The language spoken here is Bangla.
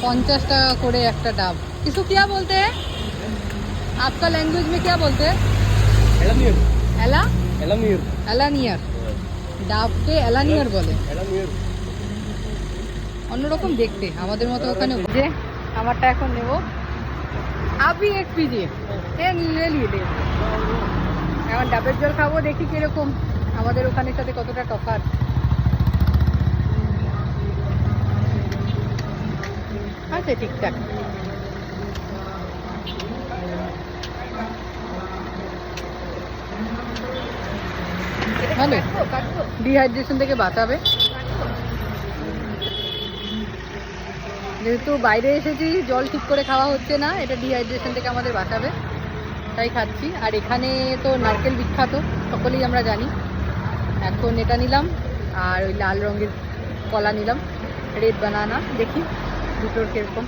50 টাকা করে একটা ডাব। কিছু क्या बोलते हैं आपका लैंग्वेज में क्या बोलते हैं? এলামির एला এলামির एलानियर ডাবকে এলানিয়ার বলে। এলামির অন্যরকম দেখতে, আমাদের মতো ওখানে। যে আমারটা এখন নেব। আপনি এক পিজিয়ে নিয়ে নিয়ে এখন ডাবের জল খাবো, দেখি কিরকম আমাদের ওখানের সাথে কতটা তফাৎ। আচ্ছা ঠিকঠাক। ভালো, ডিহাইড্রেশন থেকে বাঁচাবে। যেহেতু বাইরে এসেছি, জল ঠিক করে খাওয়া হচ্ছে না, এটা ডিহাইড্রেশন থেকে আমাদের বাঁচাবে, তাই খাচ্ছি। আর এখানে তো নারকেল বিখ্যাত, সকলেই আমরা জানি। এখন এটা নিলাম, আর ওই লাল রঙের কলা নিলাম, রেড বানানা। দেখি দুটোর কিরকম।